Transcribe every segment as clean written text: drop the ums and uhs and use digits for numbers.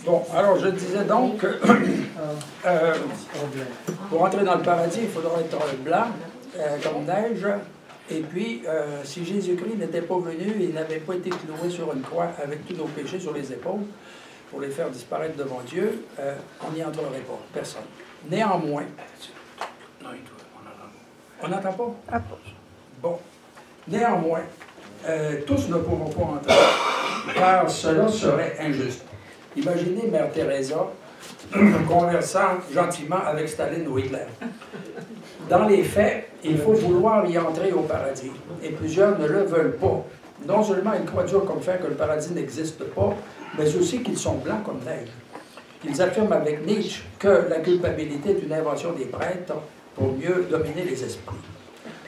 Bon, alors je disais donc que pour entrer dans le paradis, il faudra être blanc comme neige. Et puis, si Jésus-Christ n'était pas venu et n'avait pas été cloué sur une croix avec tous nos péchés sur les épaules pour les faire disparaître devant Dieu, on n'y entrerait pas, personne. Néanmoins, on n'entend pas? Bon. Néanmoins, tous ne pourront pas entrer, car cela serait injuste. Imaginez Mère Teresa conversant gentiment avec Staline ou Hitler. Dans les faits, il faut vouloir y entrer au paradis, et plusieurs ne le veulent pas. Non seulement ils croient dur comme fer que le paradis n'existe pas, mais aussi qu'ils sont blancs comme neige. Ils affirment avec Nietzsche que la culpabilité est une invention des prêtres pour mieux dominer les esprits.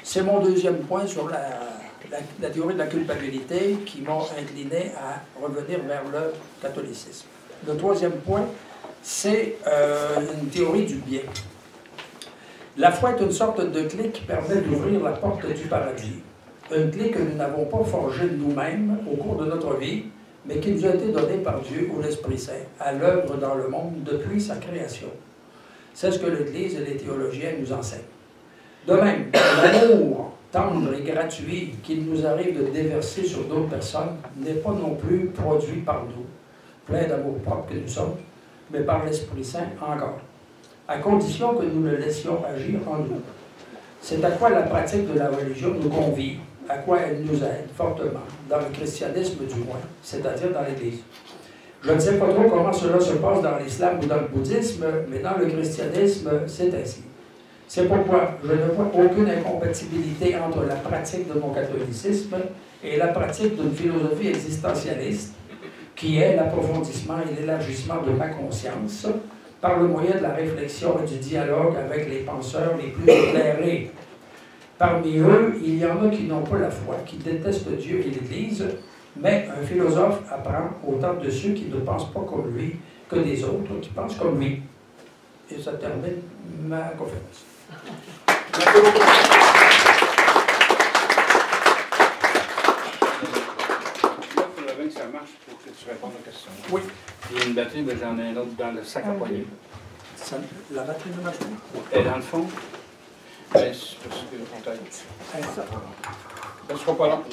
C'est mon deuxième point sur la théorie de la culpabilité qui m'a incliné à revenir vers le catholicisme. Le troisième point, c'est une théorie du bien. La foi est une sorte de clé qui permet d'ouvrir la porte du paradis. Une clé que nous n'avons pas forgée nous-mêmes au cours de notre vie, mais qui nous a été donnée par Dieu ou l'Esprit Saint, à l'œuvre dans le monde depuis sa création. C'est ce que l'Église et les théologiens nous enseignent. De même, l'amour tendre et gratuit qu'il nous arrive de déverser sur d'autres personnes n'est pas non plus produit par nous, plein d'amour propre que nous sommes, mais par l'Esprit Saint encore, à condition que nous le laissions agir en nous. C'est à quoi la pratique de la religion nous convie, à quoi elle nous aide fortement, dans le christianisme du moins, c'est-à-dire dans l'Église. Je ne sais pas trop comment cela se passe dans l'islam ou dans le bouddhisme, mais dans le christianisme, c'est ainsi. C'est pourquoi je ne vois aucune incompatibilité entre la pratique de mon catholicisme et la pratique d'une philosophie existentialiste, qui est l'approfondissement et l'élargissement de ma conscience, par le moyen de la réflexion et du dialogue avec les penseurs les plus éclairés. Parmi eux, il y en a qui n'ont pas la foi, qui détestent Dieu et l'Église, mais un philosophe apprend autant de ceux qui ne pensent pas comme lui que des autres qui pensent comme lui. Et ça termine ma conférence. Merci beaucoup. Il faudrait bien que ça marche pour que tu répondes aux questions. Oui. Il y a une batterie, mais j'en ai une autre dans le sac à poignée. La batterie ne marche pas? Et dans le fond, ben, c'est parce que peut-être. Ça ne sera pas long.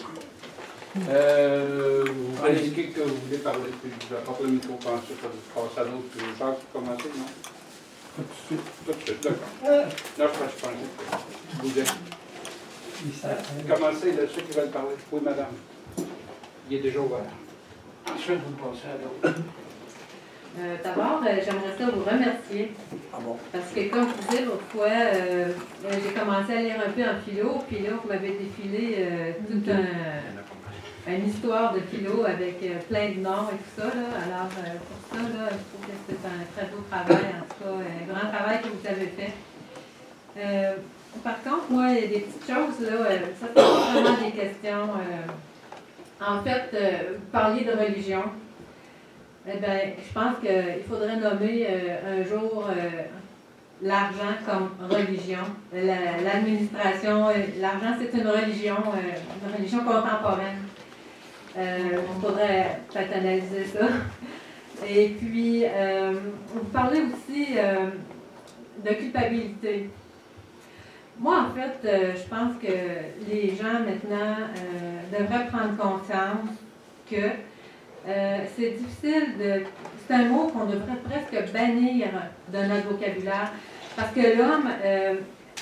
Vous allez indiquer que vous voulez parler, puis je vous apporte le micro, puis ensuite je passe à l'autre, puis Jacques, vous commencez, non? Tout de suite, d'accord. Là, je pense que vous êtes. Commencez, là, ceux qui veulent parler. Oui, madame. Il est déjà ouvert. Ensuite, vous passez à l'autre. D'abord, j'aimerais ça vous remercier. Ah bon? Parce que, comme je disais l'autre fois, j'ai commencé à lire un peu en philo, puis là, vous m'avez défilé toute une histoire de philo avec plein de noms et tout ça. Là. Alors, pour ça, là, je trouve que c'est un très beau travail, en tout cas, un grand travail que vous avez fait. Par contre, moi, il y a des petites choses, là, ça, c'est vraiment des questions. En fait, vous parliez de religion. Eh bien, je pense qu'il faudrait nommer un jour l'argent comme religion. L'administration, l'argent, c'est une religion contemporaine. Il faudrait peut-être analyser ça. Et puis, vous parlez aussi de culpabilité. Moi, en fait, je pense que les gens maintenant devraient prendre conscience que c'est difficile de... C'est un mot qu'on devrait presque bannir de notre vocabulaire, parce que l'homme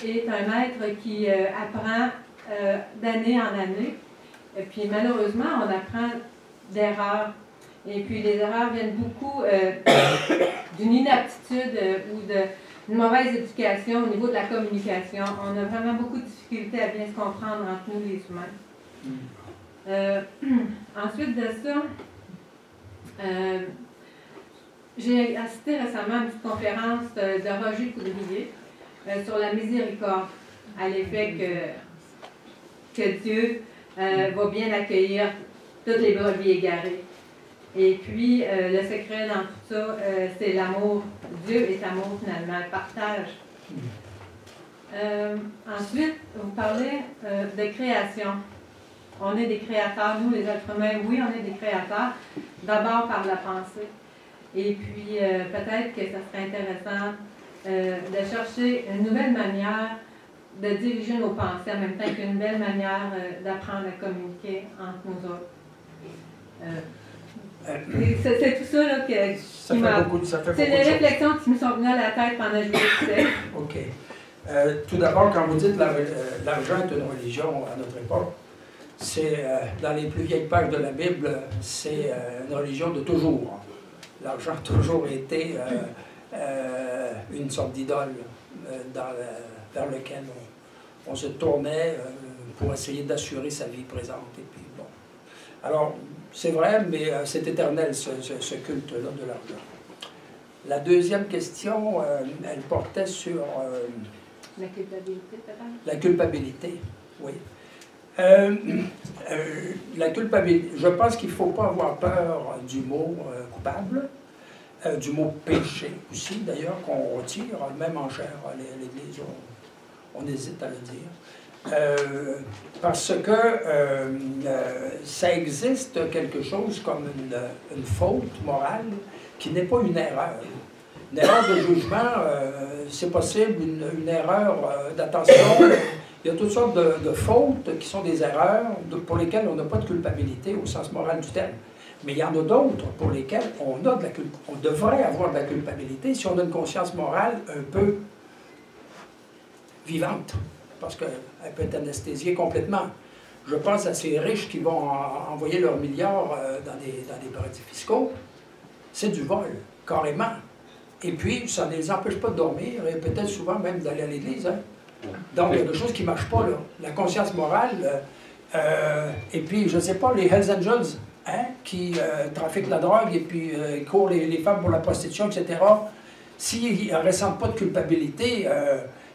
est un être qui apprend d'année en année, et puis malheureusement, on apprend d'erreurs. Et puis les erreurs viennent beaucoup d'une inaptitude ou d'une mauvaise éducation au niveau de la communication. On a vraiment beaucoup de difficultés à bien se comprendre entre nous les humains. Ensuite de ça, j'ai assisté récemment à une petite conférence de Roger Coudrier sur la miséricorde, à l'effet que Dieu va bien accueillir toutes les brebis égarées. Et puis, le secret dans tout ça, c'est l'amour. Dieu est amour, finalement, le partage. Ensuite, vous parlez de création. On est des créateurs, nous, les êtres humains, oui, on est des créateurs, d'abord par la pensée. Et puis, peut-être que ça serait intéressant de chercher une nouvelle manière de diriger nos pensées en même temps qu'une belle manière d'apprendre à communiquer entre nous autres. C'est tout ça là, qui m'a... C'est les réflexions qui me sont venues à la tête pendant que je l'écoutais. OK. Tout d'abord, quand vous dites l'argent est une religion à notre époque, c'est dans les plus vieilles pages de la Bible, c'est une religion de toujours. L'argent a toujours été une sorte d'idole vers laquelle on se tournait pour essayer d'assurer sa vie présente. Et puis, bon. Alors, c'est vrai, mais c'est éternel, ce culte-là de l'argent. La deuxième question, elle portait sur... la culpabilité, peut-être? La culpabilité, oui. La culpabilité, je pense qu'il ne faut pas avoir peur du mot coupable, du mot péché aussi, d'ailleurs, qu'on retire, même en chair, à l'Église, on hésite à le dire. Parce que ça existe quelque chose comme une faute morale qui n'est pas une erreur. Une erreur de jugement, c'est possible, une erreur d'attention. Il y a toutes sortes de fautes qui sont des erreurs pour lesquelles on n'a pas de culpabilité au sens moral du terme. Mais il y en a d'autres pour lesquelles on devrait avoir de la culpabilité si on a une conscience morale un peu vivante, parce qu'elle peut être anesthésiée complètement. Je pense à ces riches qui vont envoyer leurs milliards dans des paradis fiscaux. C'est du vol, carrément. Et puis, ça ne les empêche pas de dormir et peut-être souvent même d'aller à l'église. Hein? Donc, il y a quelque chose qui ne marche pas, là. La conscience morale, et puis, je ne sais pas, les Hells Angels, hein, qui trafiquent la drogue et puis courent les femmes pour la prostitution, etc., s'ils ne ressentent pas de culpabilité,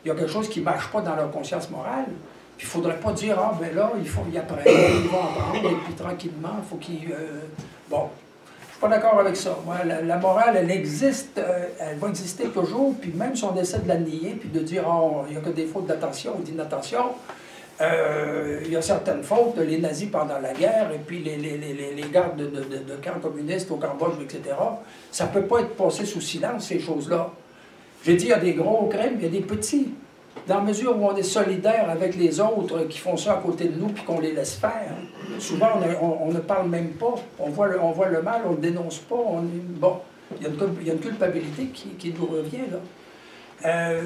il y a quelque chose qui ne marche pas dans leur conscience morale. Puis il ne faudrait pas dire, ah, ben là, il faut y apprendre, ils vont apprendre, et puis tranquillement, il faut qu'ils... Bon, je ne suis pas d'accord avec ça. Moi, la morale, elle existe, elle va exister toujours, puis même si on essaie de la nier, puis de dire, oh, il n'y a que des fautes d'attention ou d'inattention, il y a certaines fautes, les nazis pendant la guerre, et puis les gardes de camps communistes au Cambodge, etc., ça ne peut pas être passé sous silence, ces choses-là. J'ai dit, il y a des gros crimes, il y a des petits. Dans la mesure où on est solidaire avec les autres qui font ça à côté de nous puis qu'on les laisse faire, souvent on ne parle même pas. On voit le mal, on ne le dénonce pas. Bon, il y a une culpabilité qui nous revient là.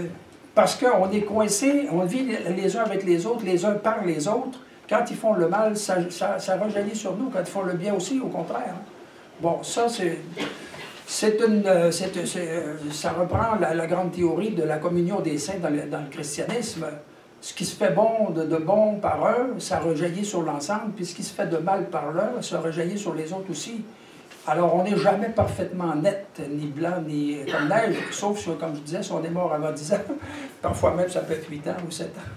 Parce qu'on est coincés, on vit les uns avec les autres, les uns par les autres. Quand ils font le mal, ça rejaillit sur nous. Quand ils font le bien aussi, au contraire. Bon, ça c'est... ça reprend la grande théorie de la communion des saints dans le christianisme. Ce qui se fait de bon par un, ça rejaillit sur l'ensemble, puis ce qui se fait de mal par l'un, ça rejaillit sur les autres aussi. Alors, on n'est jamais parfaitement net, ni blanc, ni comme neige, sauf, comme je disais, si on est mort avant 10 ans. Parfois même, ça peut être 8 ans ou 7 ans.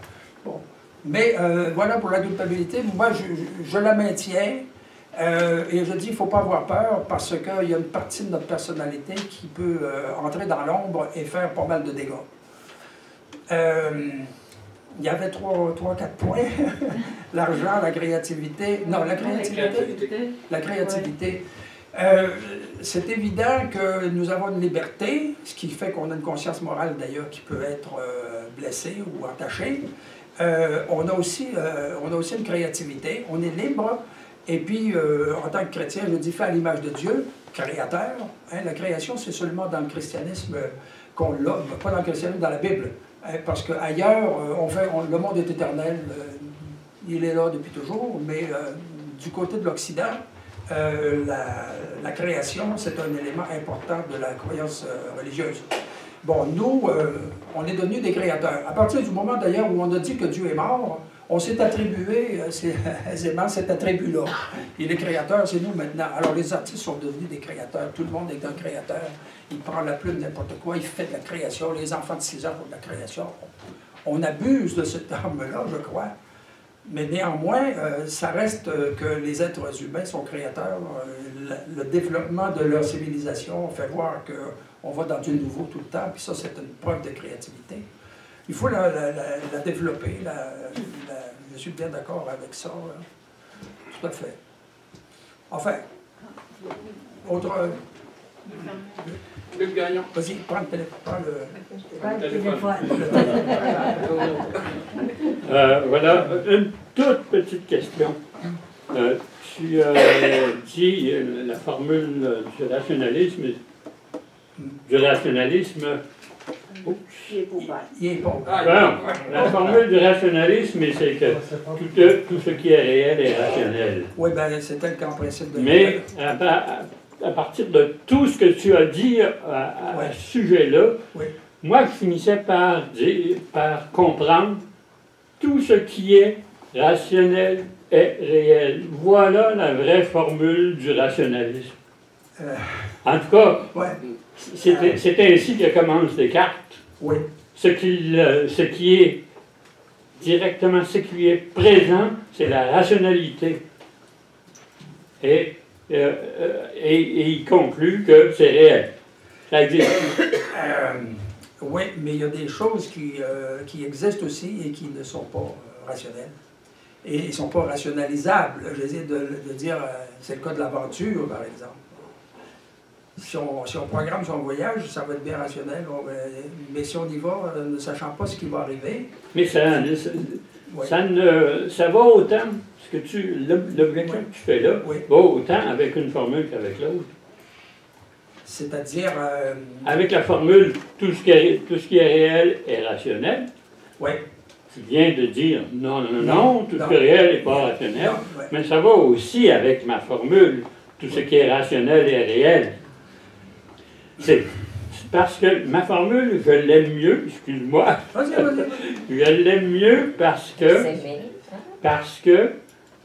Bon. Mais voilà pour la culpabilité. Moi, je la maintiens. Et je dis, il ne faut pas avoir peur parce qu'il y a une partie de notre personnalité qui peut entrer dans l'ombre et faire pas mal de dégâts. Il y avait 3-4 points. L'argent, la créativité. Non, la créativité. La créativité. C'est évident que nous avons une liberté, ce qui fait qu'on a une conscience morale d'ailleurs qui peut être blessée ou entachée. On a aussi une créativité, on est libre. Et puis, en tant que chrétien, je dis fait à l'image de Dieu, créateur. Hein, la création, c'est seulement dans le christianisme qu'on l'a, pas dans le christianisme, dans la Bible. Hein, parce qu'ailleurs, le monde est éternel, il est là depuis toujours, mais du côté de l'Occident, la création, c'est un élément important de la croyance religieuse. Bon, nous, on est devenus des créateurs. À partir du moment, d'ailleurs, où on a dit que Dieu est mort, on s'est attribué aisément cet attribut-là. Il est créateur, c'est nous maintenant. Alors les artistes sont devenus des créateurs. Tout le monde est un créateur. Il prend la plume, n'importe quoi, il fait de la création. Les enfants de 6 ans font de la création. On abuse de ce terme-là, je crois. Mais néanmoins, ça reste que les êtres humains sont créateurs. Le développement de leur civilisation fait voir qu'on va dans du nouveau tout le temps. Puis ça, c'est une preuve de créativité. Il faut la développer. Je suis bien d'accord avec ça. Tout à fait. Enfin, autre... Luc Gagnon. Vas-y, prends le téléphone. Pas le téléphone. Voilà, une toute petite question. Tu as dit la formule du rationalisme. Oups. Il est bon. La formule du rationalisme, c'est que tout ce qui est réel est rationnel. Oui, bien, c'est tel qu'en principe de... Mais à partir de tout ce que tu as dit à ce sujet-là, moi, je finissais par comprendre tout ce qui est rationnel est réel. Voilà la vraie formule du rationalisme. En tout cas, c'est ainsi que commence Descartes. Oui. Ce qui est directement, ce qui est présent, c'est la rationalité. Et il conclut que c'est réel. Ça existe. Oui, mais il y a des choses qui existent aussi et qui ne sont pas rationnelles. Et ils ne sont pas rationalisables. J'essaie de dire, c'est le cas de l'aventure, par exemple. Si on programme son voyage, ça va être bien rationnel. Mais si on y va, ne sachant pas ce qui va arriver... Mais ça va autant, l'objection que tu fais là, va autant avec une formule qu'avec l'autre. C'est-à-dire... Avec la formule, tout ce qui est réel est rationnel. Oui. Tu viens de dire non, tout ce qui est réel n'est pas rationnel. Mais ça va aussi avec ma formule, tout ce qui est rationnel est réel. C'est parce que ma formule, je l'aime mieux, excuse-moi. Je l'aime mieux parce que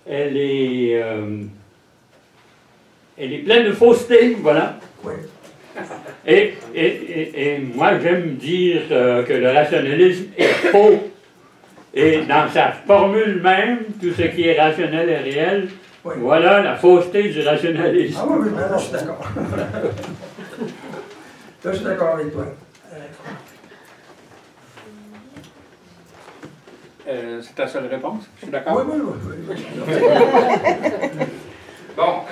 elle est pleine de fausseté, voilà. Oui. Et moi, j'aime dire que le rationalisme est faux. Et dans sa formule même, tout ce qui est rationnel est réel, voilà la fausseté du rationalisme. Ah oui, là, je suis d'accord. Là, je suis d'accord avec toi. C'est ta seule réponse? Je suis d'accord? Oui. Bon,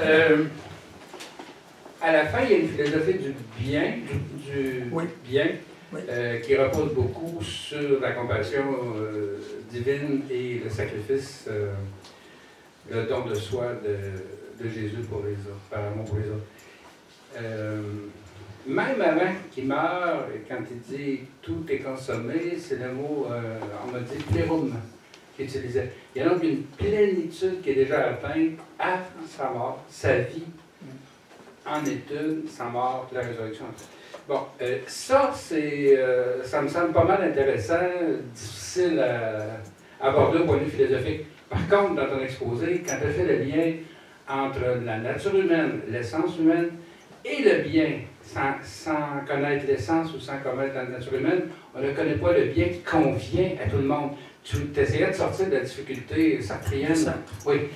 à la fin, il y a une philosophie du bien, qui repose beaucoup sur la compassion divine et le sacrifice, le don de soi de Jésus pour les autres, par amour pour les autres. Même avant qu'il meure, quand il dit « tout est consommé », c'est le mot, on m'a dit « plérum » qu'il utilisait. Il y a donc une plénitude qui est déjà atteinte avant sa mort, sa vie en étude, sa mort, la résurrection. Bon, ça me semble pas mal intéressant, difficile à aborder au point de vue philosophique. Par contre, dans ton exposé, quand tu as fait le lien entre la nature humaine, l'essence humaine et le bien, sans connaître l'essence ou sans connaître la nature humaine, on ne connaît pas le bien qui convient à tout le monde. Tu essayais de sortir de la difficulté sartrienne. Oui.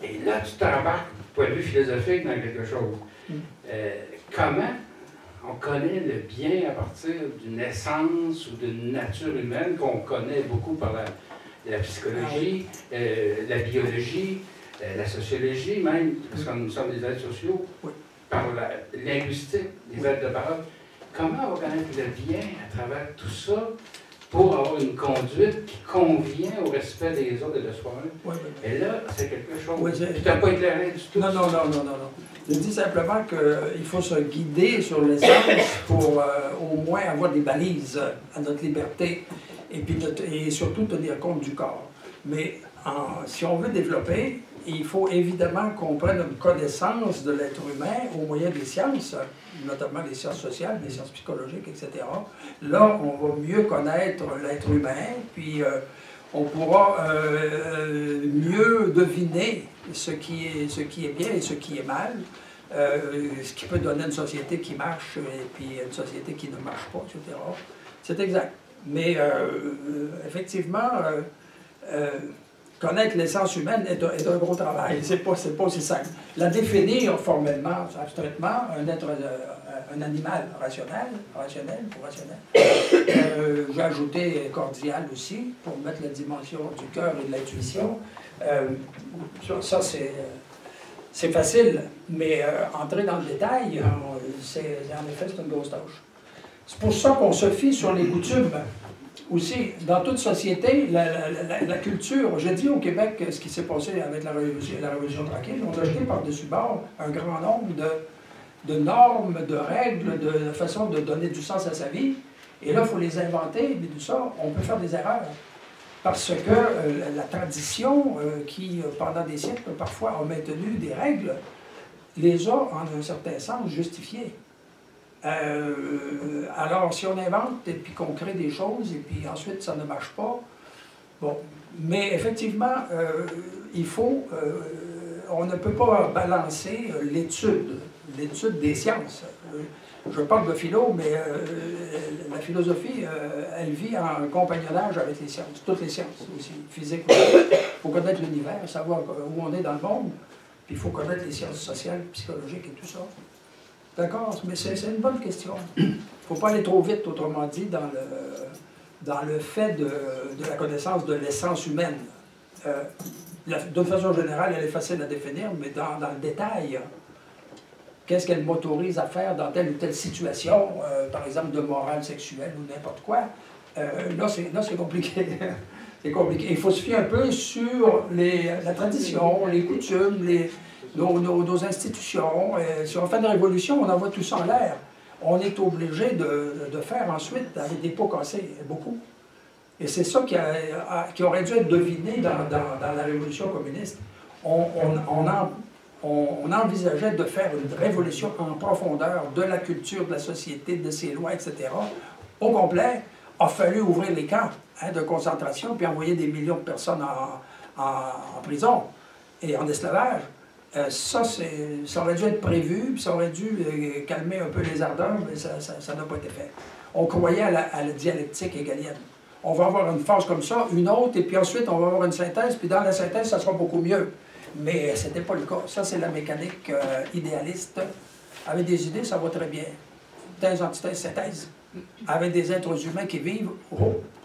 Et là, tu t'embarques, du point de vue philosophique, dans quelque chose. Comment on connaît le bien à partir d'une essence ou d'une nature humaine qu'on connaît beaucoup par la psychologie, la biologie, la sociologie même, parce que nous sommes des êtres sociaux, par la linguistique, les êtres de parole. Comment on va connaître le bien à travers tout ça pour avoir une conduite qui convient au respect des autres et de soi-même? Et là, c'est quelque chose. Tu n'as pas éclairé du tout. Non. Je dis simplement qu'il faut se guider sur l'essence pour au moins avoir des balises à notre liberté et surtout tenir compte du corps. Mais si on veut développer, il faut évidemment qu'on prenne une connaissance de l'être humain au moyen des sciences, notamment les sciences sociales, les sciences psychologiques, etc. Là, on va mieux connaître l'être humain, puis on pourra mieux deviner ce qui est bien et ce qui est mal, ce qui peut donner une société qui marche et puis une société qui ne marche pas, etc. C'est exact. Mais effectivement, connaître l'essence humaine est un gros travail. C'est pas aussi simple. La définir formellement, abstraitement, un animal rationnel. J'ai ajouté cordial aussi, pour mettre la dimension du cœur et de l'intuition. Ça, c'est... C'est facile, mais entrer dans le détail, en effet, c'est une grosse tâche. C'est pour ça qu'on se fie sur les coutumes. Aussi, dans toute société, la culture, je dis au Québec ce qui s'est passé avec la Révolution tranquille, on a jeté par-dessus bord un grand nombre de normes, de règles, de façons de donner du sens à sa vie. Et là, il faut les inventer, mais tout ça, on peut faire des erreurs. Parce que la tradition, qui pendant des siècles, parfois, a maintenu des règles, les a, en un certain sens, justifiées. Alors, si on invente et puis qu'on crée des choses et puis ensuite ça ne marche pas, bon. Mais effectivement, il faut, on ne peut pas balancer l'étude des sciences. Je parle de philo, mais la philosophie, elle vit en compagnonnage avec les sciences, toutes les sciences aussi, physique. Il faut connaître l'univers, savoir où on est dans le monde, puis il faut connaître les sciences sociales, psychologiques et tout ça. D'accord? Mais c'est une bonne question. Il ne faut pas aller trop vite, autrement dit, dans le fait de la connaissance de l'essence humaine. D'une façon générale, elle est facile à définir, mais dans le détail, qu'est-ce qu'elle m'autorise à faire dans telle ou telle situation, par exemple de morale sexuelle ou n'importe quoi, là c'est compliqué. C'est compliqué. Il faut se fier un peu sur la tradition, les coutumes, nos institutions. Si on fait une révolution, on envoie tout ça en l'air. On est obligé de faire ensuite avec des pots cassés, beaucoup. Et c'est ça qui aurait dû être deviné dans la révolution communiste. On envisageait de faire une révolution en profondeur de la culture, de la société, de ses lois, etc. Au complet, il a fallu ouvrir les camps de concentration puis envoyer des millions de personnes en prison et en esclavage. Ça aurait dû être prévu, puis ça aurait dû calmer un peu les ardeurs, mais ça n'a pas été fait. On croyait à la dialectique hégélienne. On va avoir une phase comme ça, une autre, et puis ensuite on va avoir une synthèse, puis dans la synthèse, ça sera beaucoup mieux. Mais ce n'était pas le cas. Ça, c'est la mécanique idéaliste. Avec des idées, ça va très bien. Thèse, antithèse, synthèse. Avec des êtres humains qui vivent,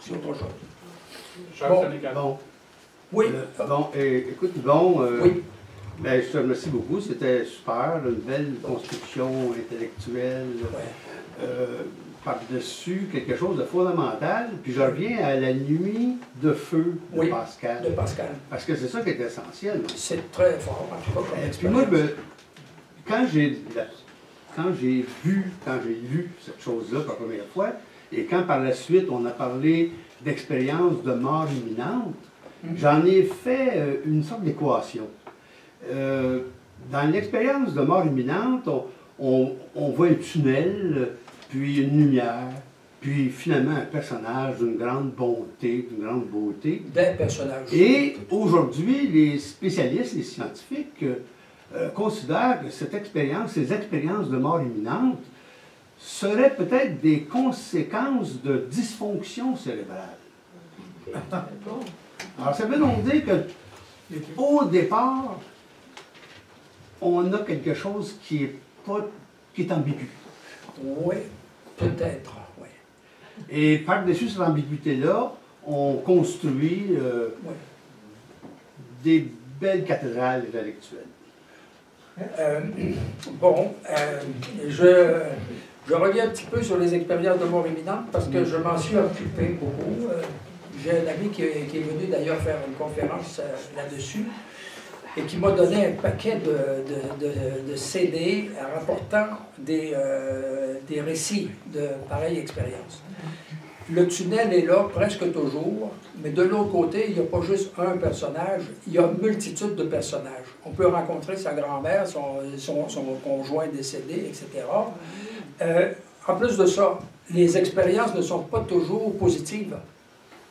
c'est autre chose. Bon. Oui. Écoute, Yvon, oui. Ben, je te remercie beaucoup. C'était super. Une belle construction intellectuelle. Ouais. Par-dessus quelque chose de fondamental. Puis je reviens à la nuit de feu de Pascal. De Pascal. Parce que c'est ça qui est essentiel. C'est très fort, en tout cas, comme puis moi, quand j'ai lu cette chose-là pour la première fois, et quand par la suite on a parlé d'expérience de mort imminente, j'en ai fait une sorte d'équation. Dans l'expérience de mort imminente, on voit un tunnel, puis une lumière, puis finalement un personnage d'une grande bonté, d'une grande beauté. Des personnages. Et aujourd'hui, les spécialistes, les scientifiques, considèrent que cette expérience, ces expériences de mort imminente, seraient peut-être des conséquences de dysfonction cérébrale. Alors ça veut donc dire qu'au départ, on a quelque chose qui est ambigu. Oui, peut-être, oui. Et par-dessus cette ambiguïté-là, on construit des belles cathédrales intellectuelles. Je reviens un petit peu sur les expériences de mort imminente parce que je m'en suis occupé beaucoup. J'ai un ami qui est venu d'ailleurs faire une conférence là-dessus et qui m'a donné un paquet de CD rapportant des récits de pareilles expériences. Le tunnel est là presque toujours, mais de l'autre côté, il n'y a pas juste un personnage, il y a une multitude de personnages. On peut rencontrer sa grand-mère, son conjoint décédé, etc. En plus de ça, les expériences ne sont pas toujours positives.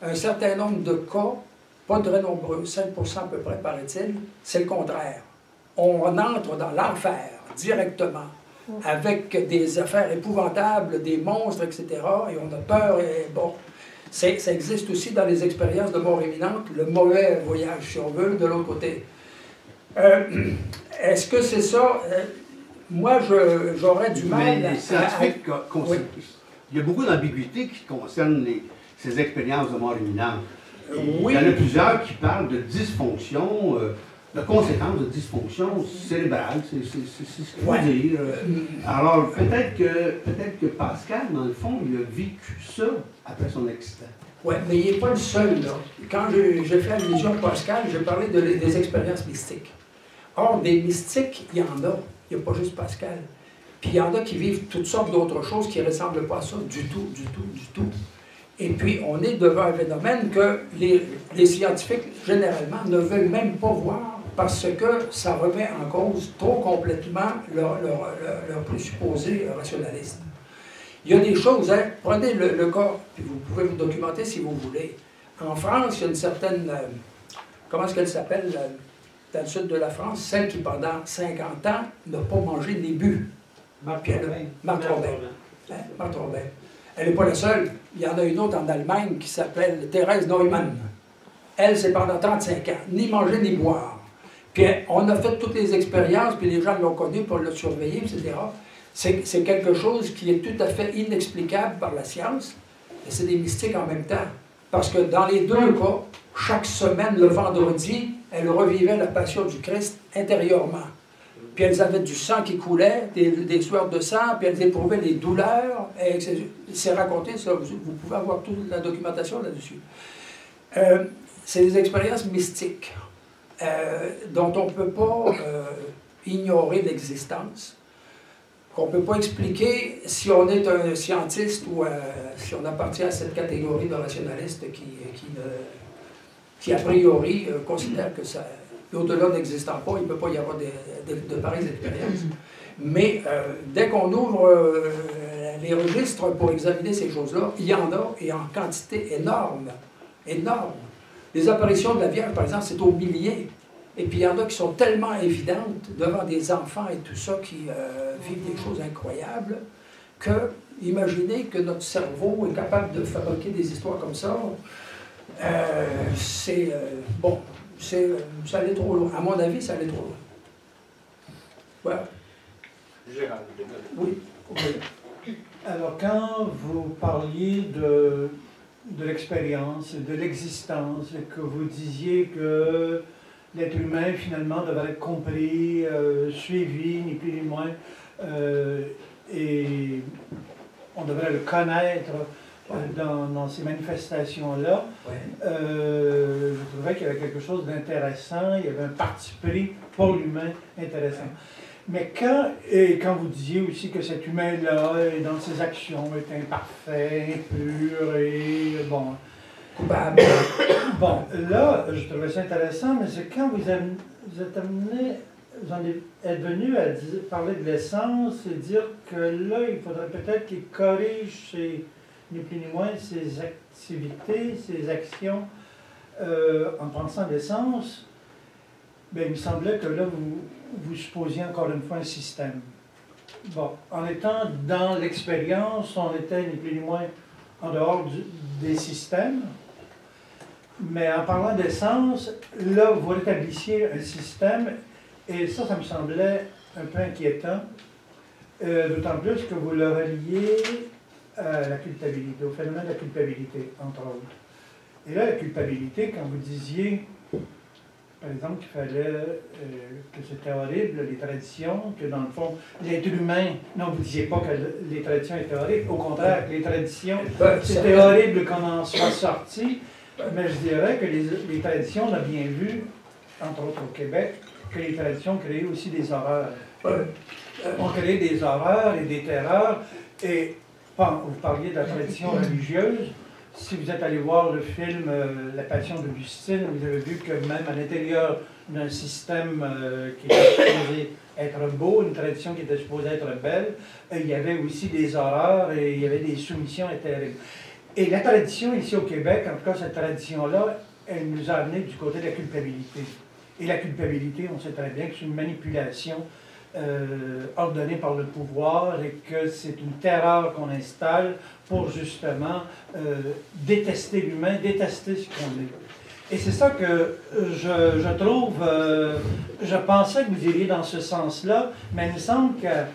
Un certain nombre de cas, pas très nombreux, 5% à peu près, paraît-il, c'est le contraire. On entre dans l'enfer directement, avec des affaires épouvantables, des monstres, etc., et on a peur, et bon. Ça existe aussi dans les expériences de mort imminente, le mauvais voyage, si on veut, de l'autre côté. Est-ce que c'est ça? Moi, j'aurais du mal Mais les scientifiques, oui. Il y a beaucoup d'ambiguïtés qui concernent ces expériences de mort imminente. Oui. Il y en a plusieurs qui parlent de dysfonction de conséquences de dysfonction cérébrale, c'est ce qu'il faut dire. Alors, peut-être que Pascal, dans le fond, il a vécu ça après son accident. Oui, mais il n'est pas le seul, là. Quand j'ai fait allusion à Pascal, j'ai parlé des expériences mystiques. Or, des mystiques, il y en a. Il n'y a pas juste Pascal. Puis il y en a qui vivent toutes sortes d'autres choses qui ne ressemblent pas à ça du tout, du tout, du tout. Et puis, on est devant un phénomène que les scientifiques, généralement, ne veulent même pas voir parce que ça remet en cause trop complètement leur présupposé rationaliste. Il y a des choses, hein, prenez le cas, puis vous pouvez vous documenter si vous voulez. En France, il y a une certaine, comment est-ce qu'elle s'appelle, dans le sud de la France, celle qui, pendant 50 ans, n'a pas mangé ni bu. Marthe Robin. Marthe Robin. Elle n'est pas la seule. Il y en a une autre en Allemagne qui s'appelle Thérèse Neumann. Elle, c'est pendant 35 ans, ni manger ni boire. Puis on a fait toutes les expériences, puis les gens l'ont connue pour le surveiller, etc. C'est quelque chose qui est tout à fait inexplicable par la science, et c'est des mystiques en même temps. Parce que dans les deux cas, chaque semaine, le vendredi, elles revivaient la passion du Christ intérieurement. Puis elles avaient du sang qui coulait, des sueurs de sang, puis elles éprouvaient les douleurs. C'est raconté, ça, vous pouvez avoir toute la documentation là-dessus. C'est des expériences mystiques dont on ne peut pas ignorer l'existence, qu'on ne peut pas expliquer si on est un scientiste ou si on appartient à cette catégorie de rationalistes qui a priori, considère que ça, au-delà n'existant pas, il ne peut pas y avoir de pareilles expériences. Mais dès qu'on ouvre les registres pour examiner ces choses-là, il y en a, et en quantité énorme, énorme. Les apparitions de la Vierge, par exemple, c'est aux milliers. Et puis il y en a qui sont tellement évidentes devant des enfants et tout ça qui vivent des choses incroyables que, imaginez que notre cerveau est capable de fabriquer des histoires comme ça, bon, ça allait trop loin. À mon avis, ça allait trop loin. Voilà. Gérald. Oui. Alors, quand vous parliez de l'expérience, de l'existence, et que vous disiez que l'être humain, finalement, devait être compris, suivi, ni plus ni moins, et on devrait le connaître dans ces manifestations-là, je trouvais qu'il y avait quelque chose d'intéressant, il y avait un parti pris pour l'humain intéressant. Mais quand vous disiez aussi que cet humain-là, dans ses actions, est imparfait, impur et bon. Coupable. Bon, là, je trouvais ça intéressant, mais c'est quand vous êtes venu à parler de l'essence et dire que là, il faudrait peut-être qu'il corrige ni plus ni moins ses activités, ses actions en pensant l'essence. Bien, il me semblait que là, vous supposiez encore une fois un système. Bon, en étant dans l'expérience, on était ni plus ni moins en dehors des systèmes, mais en parlant d'essence, là, vous rétablissiez un système, et ça me semblait un peu inquiétant, d'autant plus que vous le reliez à la culpabilité, au phénomène de la culpabilité, entre autres. Et là, la culpabilité, quand vous disiez, par exemple, qu'il fallait, que c'était horrible, les traditions, que dans le fond, l'être humain, non, vous ne disiez pas que les traditions étaient horribles, au contraire, que les traditions, c'était horrible qu'on en soit sorti, mais je dirais que les traditions, on a bien vu, entre autres au Québec, que les traditions créaient aussi des horreurs. On créait des horreurs et des terreurs, et vous parliez de la tradition religieuse. Si vous êtes allé voir le film La Passion d'Augustine, vous avez vu que même à l'intérieur d'un système qui était supposé être beau, une tradition qui était supposée être belle, il y avait aussi des horreurs et il y avait des soumissions terribles. Et la tradition ici au Québec, en tout cas cette tradition-là, elle nous a amené du côté de la culpabilité. Et la culpabilité, on sait très bien que c'est une manipulation ordonnée par le pouvoir et que c'est une terreur qu'on installe pour justement détester l'humain, détester ce qu'on est. Et c'est ça que je trouve, je pensais que vous iriez dans ce sens-là, mais il me semble qu'à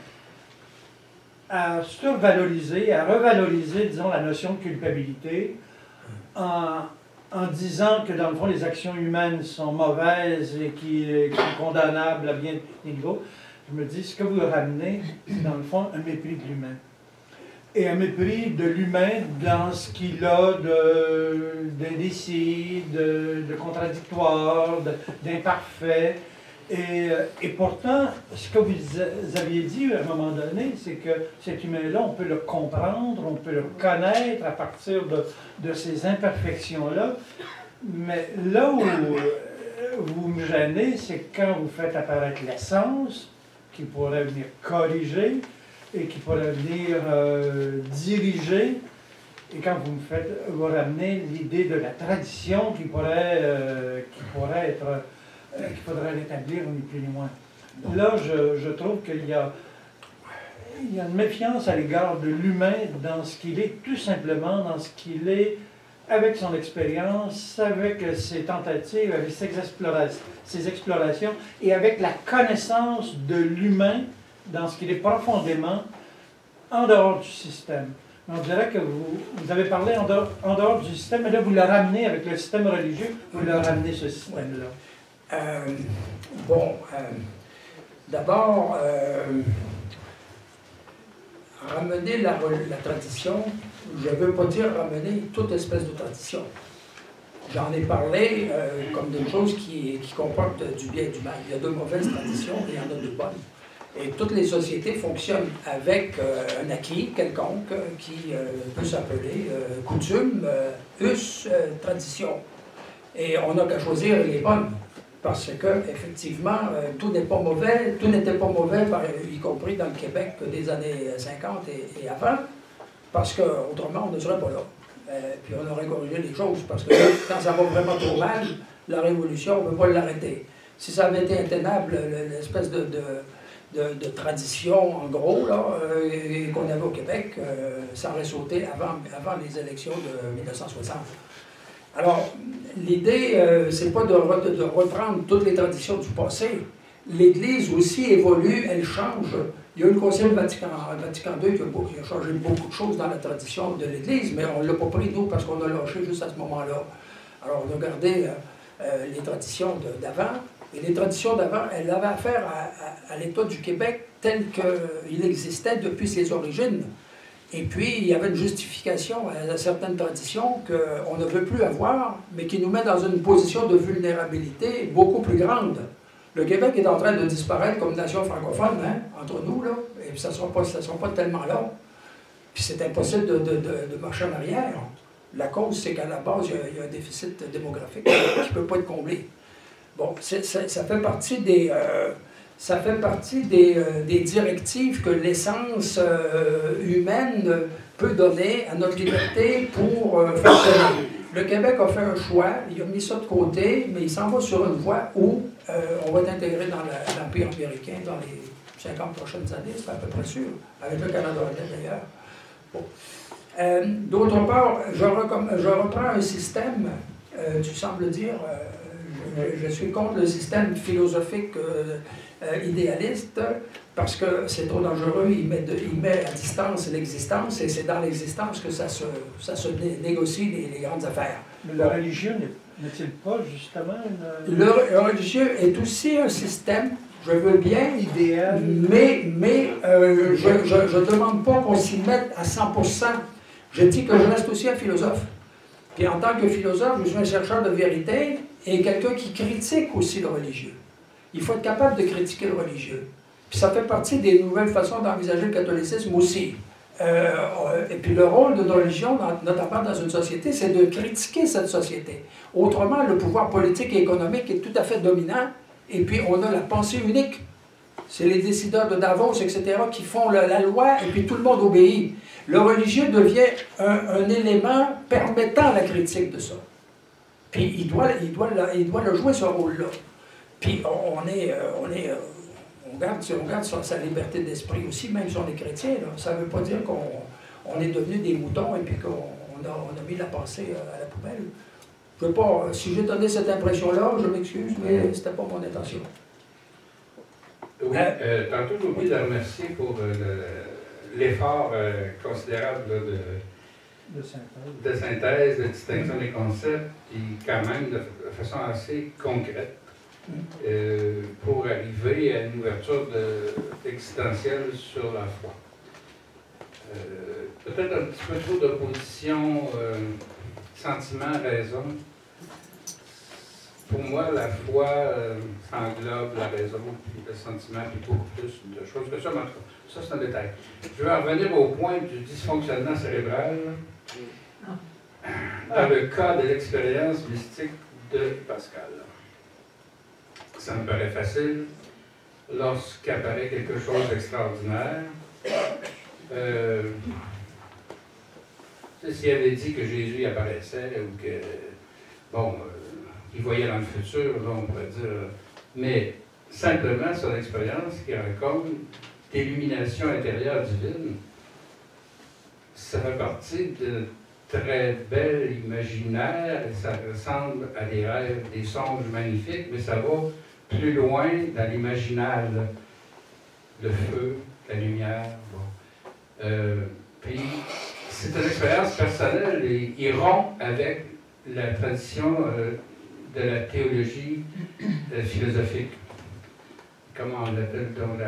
survaloriser, à revaloriser, disons, la notion de culpabilité, en en disant que dans le fond les actions humaines sont mauvaises et qui sont condamnables à bien des niveaux, je me dis, ce que vous ramenez, c'est dans le fond un mépris de l'humain. Et un mépris de l'humain dans ce qu'il a d'indécis, de contradictoire, d'imparfait. Et pourtant, ce que vous aviez dit à un moment donné, c'est que cet humain-là, on peut le comprendre, on peut le connaître à partir de ces imperfections-là. Mais là où vous me gênez, c'est quand vous faites apparaître l'essence, qui pourrait venir corriger, et qui pourrait venir diriger, et quand vous ramenez l'idée de la tradition qui pourrait être, qu'il faudrait rétablir ni plus ni moins. Là, je trouve qu'il y a une méfiance à l'égard de l'humain dans ce qu'il est, tout simplement dans ce qu'il est, avec son expérience, avec ses tentatives, avec ses explorations, et avec la connaissance de l'humain dans ce qu'il est profondément en dehors du système. On dirait que vous avez parlé en dehors du système, mais là vous le ramenez avec le système religieux, vous le ramenez ce système-là. D'abord, ramener la tradition, je ne veux pas dire ramener toute espèce de tradition. J'en ai parlé comme d'une chose qui comporte du bien et du mal. Il y a de mauvaises traditions et il y en a de bonnes. Et toutes les sociétés fonctionnent avec un acquis quelconque qui peut s'appeler coutume, us, tradition. Et on n'a qu'à choisir les bonnes. Parce que, effectivement, tout n'est pas mauvais, tout n'était pas mauvais, y compris dans le Québec des années 50 et avant, parce qu'autrement, on ne serait pas là. Puis on aurait corrigé les choses, parce que quand ça va vraiment trop mal, la révolution, on ne peut pas l'arrêter. Si ça avait été intenable, l'espèce de tradition, en gros, qu'on avait au Québec, ça aurait sauté avant les élections de 1960. Alors, l'idée, c'est pas de reprendre toutes les traditions du passé. L'Église aussi évolue, elle change. Il y a eu le Concile Vatican II qui a changé beaucoup de choses dans la tradition de l'Église, mais on ne l'a pas pris, nous, parce qu'on a lâché juste à ce moment-là. Alors, on a gardé les traditions d'avant, et les traditions d'avant, elles avaient affaire à l'État du Québec tel qu'il existait depuis ses origines. Et puis, il y avait une justification à certaines traditions qu'on ne veut plus avoir, mais qui nous met dans une position de vulnérabilité beaucoup plus grande. Le Québec est en train de disparaître comme nation francophone, hein, entre nous, là, et puis ça ne sera pas tellement long. Puis c'est impossible de marcher en arrière. La cause, c'est qu'à la base, il y a un déficit démographique qui ne peut pas être comblé. Bon, ça fait partie des... Ça fait partie des directives que l'essence humaine peut donner à notre liberté pour fonctionner. Le Québec a fait un choix, il a mis ça de côté, mais il s'en va sur une voie où on va être intégré dans l'Empire américain dans les 50 prochaines années, c'est à peu près sûr, avec le Canada d'ailleurs. Bon. D'autre part, je reprends un système, tu sembles dire, je suis contre le système philosophique idéaliste, parce que c'est trop dangereux, il met à distance l'existence, et c'est dans l'existence que ça se négocie les grandes affaires. Mais le religieux n'est-il pas justement Le religieux est aussi un système, je veux bien, idéal, mais je ne demande pas qu'on s'y mette à 100%. Je dis que je reste aussi un philosophe. Puis en tant que philosophe, je suis un chercheur de vérité et quelqu'un qui critique aussi le religieux. Il faut être capable de critiquer le religieux. Puis ça fait partie des nouvelles façons d'envisager le catholicisme aussi. Et puis le rôle de nos religions, notamment dans une société, c'est de critiquer cette société. Autrement, le pouvoir politique et économique est tout à fait dominant, et puis on a la pensée unique. C'est les décideurs de Davos, etc., qui font la loi, et puis tout le monde obéit. Le religieux devient un élément permettant la critique de ça. Puis il doit le jouer, ce rôle-là. Puis on garde sa liberté d'esprit aussi, même si on est chrétien. Là. Ça ne veut pas dire qu'on est devenu des moutons et puis qu'on a mis la pensée à la poubelle. Je veux pas, si j'ai donné cette impression-là, je m'excuse, mais ce n'était pas mon intention. Oui, tantôt j'ai oublié de remercier pour l'effort considérable là, de synthèse, de distinction des concepts, et quand même de façon assez concrète, pour arriver à une ouverture existentielle sur la foi. Peut-être un petit peu trop d'opposition sentiment-raison. Pour moi, la foi englobe la raison, puis le sentiment, puis beaucoup plus de choses que ça. Mais en tout cas, ça, c'est un détail. Je vais en revenir au point du dysfonctionnement cérébral dans le cas de l'expérience mystique de Pascal. Ça me paraît facile lorsqu'apparaît quelque chose d'extraordinaire. S'il avait dit que Jésus apparaissait ou que, bon, il voyait dans le futur, là, on pourrait dire, mais simplement son expérience qui raconte d'illumination intérieure divine, ça fait partie de très bel imaginaire, et ça ressemble à des rêves, des songes magnifiques, mais ça va plus loin dans l'imaginaire, le feu, la lumière. Bon. Puis, c'est une expérience personnelle et il rompt avec la tradition de la théologie philosophique. Comment on l'appelle donc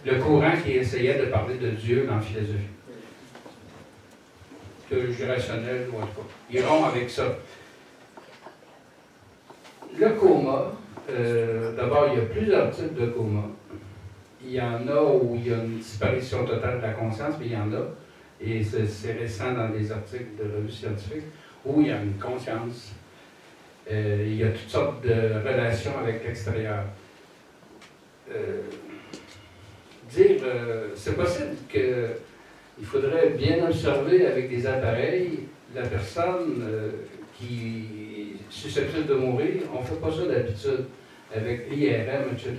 le courant qui essayait de parler de Dieu dans la philosophie. Théologie rationnelle, ou en tout cas. Il rompt avec ça. Le coma, d'abord, il y a plusieurs types de coma. Il y en a où il y a une disparition totale de la conscience, mais il y en a, et c'est récent dans des articles de revues scientifiques, où il y a une conscience. Il y a toutes sortes de relations avec l'extérieur. C'est possible qu'il faudrait bien observer avec des appareils la personne qui est susceptible de mourir. On ne fait pas ça d'habitude avec l'IRM, etc.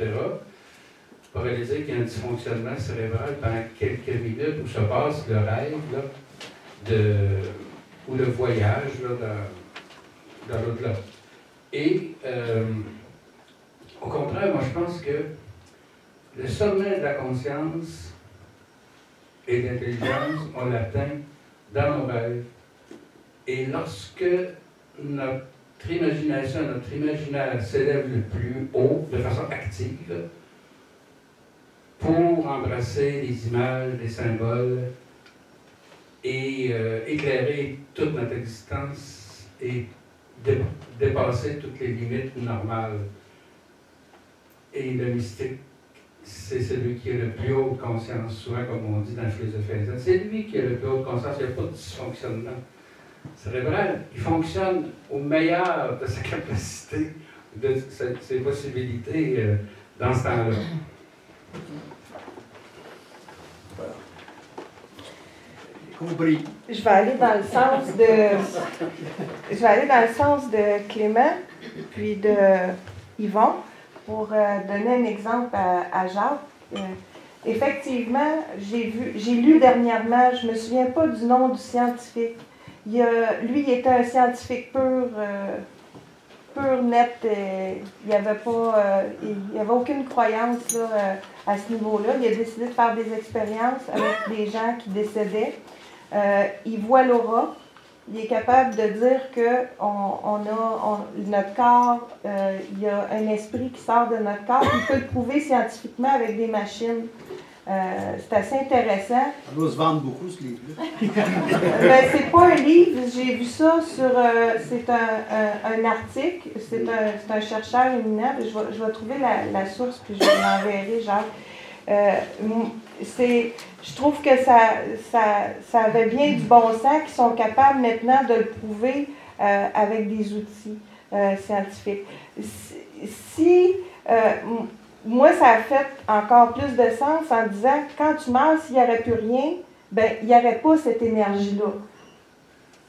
Pour réaliser qu'il y a un dysfonctionnement cérébral pendant quelques minutes où se passe le rêve, là, ou le voyage là, dans l'au-delà. Et au contraire, moi je pense que le sommet de la conscience et de l'intelligence, on l'atteint dans nos rêves. Et lorsque notre imagination, notre imaginaire s'élève le plus haut, de façon active, pour embrasser les images, les symboles, et éclairer toute notre existence et dépasser toutes les limites normales. Et le mystique, c'est celui qui a le plus haut de conscience, souvent comme on dit dans la philosophie indienne. C'est lui qui a le plus haut de conscience, il n'y a pas de dysfonctionnement cérébral. Il fonctionne au meilleur de sa capacité, de ses possibilités dans ce temps-là. Voilà. Compris. Je vais aller dans le sens de Clément, puis de Yvon, pour donner un exemple à Jacques. Effectivement, j'ai lu dernièrement, je ne me souviens pas du nom du scientifique. Lui, il était un scientifique pur, net. Il n'y avait aucune croyance là, à ce niveau-là. Il a décidé de faire des expériences avec des gens qui décédaient. Il voit l'aura. Il est capable de dire que notre corps, il y a un esprit qui sort de notre corps. Il peut le prouver scientifiquement avec des machines. C'est assez intéressant. Ça doit se vendre beaucoup, ce livre-là. Ben, c'est pas un livre, j'ai vu ça sur... c'est un article, c'est un chercheur éminent. Je vais trouver la source, puis je l'enverrai, Jacques. Je trouve que ça avait bien du bon sens, qu'ils sont capables maintenant de le prouver avec des outils scientifiques. Moi, ça a fait encore plus de sens en disant, quand tu meurs, s'il n'y aurait plus rien, ben, il n'y aurait pas cette énergie-là.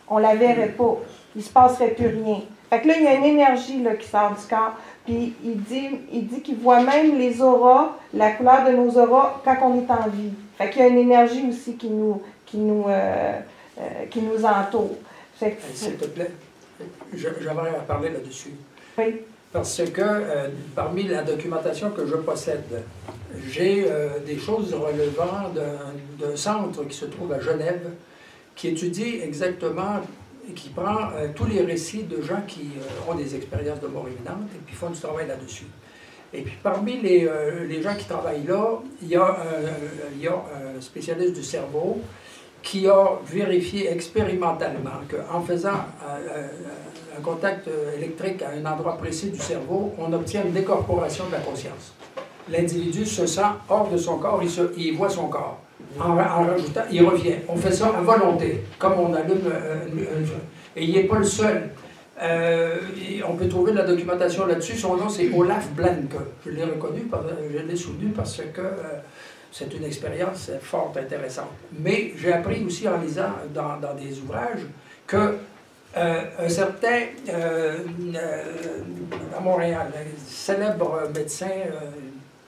On ne la verrait pas. Il ne se passerait plus rien. Fait que là, il y a une énergie là, qui sort du corps. Puis il dit qu'il voit même les auras, la couleur de nos auras, quand on est en vie. Fait qu'il y a une énergie aussi qui nous entoure. S'il te plaît, j'aimerais parler là-dessus. Oui. Parce que parmi la documentation que je possède, j'ai des choses relevant d'un centre qui se trouve à Genève, qui étudie exactement, qui prend tous les récits de gens qui ont des expériences de mort imminente et puis font du travail là-dessus. Et puis parmi les gens qui travaillent là, il y a un spécialiste du cerveau qui a vérifié expérimentalement qu'en faisant un contact électrique à un endroit précis du cerveau, on obtient une décorporation de la conscience. L'individu se sent hors de son corps, il voit son corps. En rajoutant, il revient. On fait ça à volonté, comme on allume et il n'est pas le seul. On peut trouver de la documentation là-dessus. Son nom, c'est Olaf Blanke. Je l'ai reconnu, je l'ai soutenu parce que c'est une expérience fort intéressante. Mais j'ai appris aussi en lisant dans des ouvrages que un certain, à Montréal, un célèbre médecin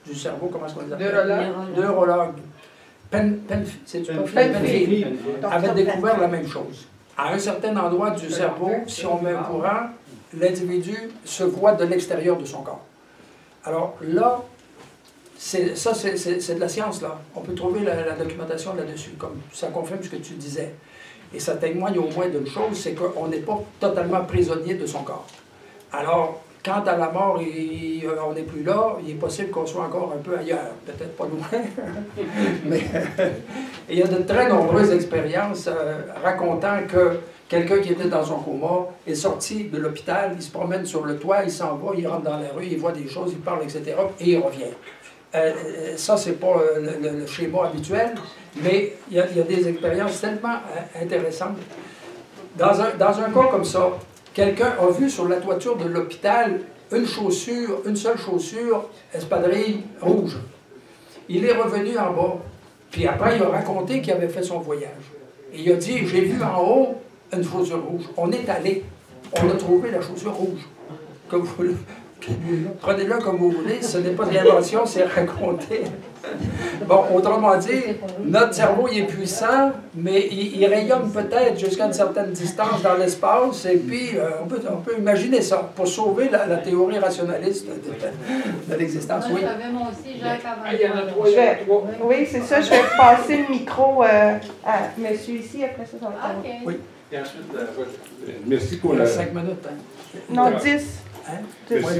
du cerveau, comment est-ce qu'on les appelle? Neurologue. Penfield avait découvert la même chose. À un certain endroit du cerveau, si on met un courant, l'individu se voit de l'extérieur de son corps. Alors là, c'est de la science, là. On peut trouver la documentation là-dessus, comme ça confirme ce que tu disais. Et ça témoigne au moins d'une chose, c'est qu'on n'est pas totalement prisonnier de son corps. Alors, quand à la mort, on n'est plus là, il est possible qu'on soit encore un peu ailleurs, peut-être pas loin. Mais il y a de très nombreuses expériences racontant que quelqu'un qui était dans son coma est sorti de l'hôpital, il se promène sur le toit, il s'en va, il rentre dans la rue, il voit des choses, il parle, etc., et il revient. Ça, c'est pas le schéma habituel, mais il y a des expériences tellement intéressantes. Dans un cas comme ça, quelqu'un a vu sur la toiture de l'hôpital une seule chaussure, espadrille rouge. Il est revenu en bas, puis après il a raconté qu'il avait fait son voyage. Et il a dit, j'ai vu en haut une chaussure rouge. On est allé, on a trouvé la chaussure rouge. Prenez-le comme vous voulez, ce n'est pas de l'invention, c'est raconté. Bon, autrement dit, notre cerveau il est puissant, mais il rayonne peut-être jusqu'à une certaine distance dans l'espace, et puis on peut imaginer ça, pour sauver la théorie rationaliste de l'existence. Oui. Moi aussi, Jacques, avant. Oui, c'est ça, je vais passer le micro à monsieur ici, après ça, ça va être. OK. Oui. Et ensuite, merci pour Il le... reste 5 minutes. Hein. Non, 10. Hein? Merci.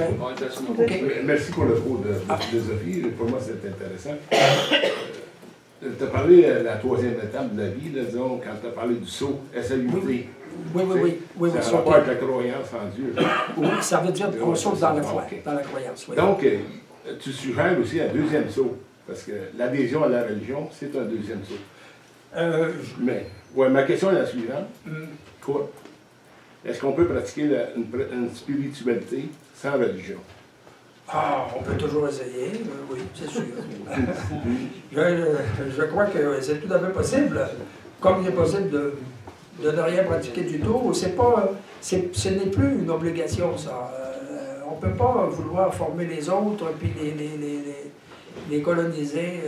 Okay. Merci pour le cours de philosophie. Pour moi, c'est intéressant. Tu as parlé de la troisième étape de la vie, là, disons, quand tu as parlé du saut, SAUT. Oui. Ça a rapport avec la croyance en Dieu. Oui, ça veut dire qu'on saute dans la foi, dans la croyance. Oui. Donc, tu suggères aussi un deuxième saut, parce que l'adhésion à la religion, c'est un deuxième saut. Mais, ma question est la suivante. Quoi? Est-ce qu'on peut pratiquer une spiritualité sans religion? Ah, on peut toujours essayer, oui, c'est sûr. Je crois que c'est tout à fait possible. Comme il est possible de ne rien pratiquer du tout, ce n'est plus une obligation, ça. On ne peut pas vouloir former les autres puis les coloniser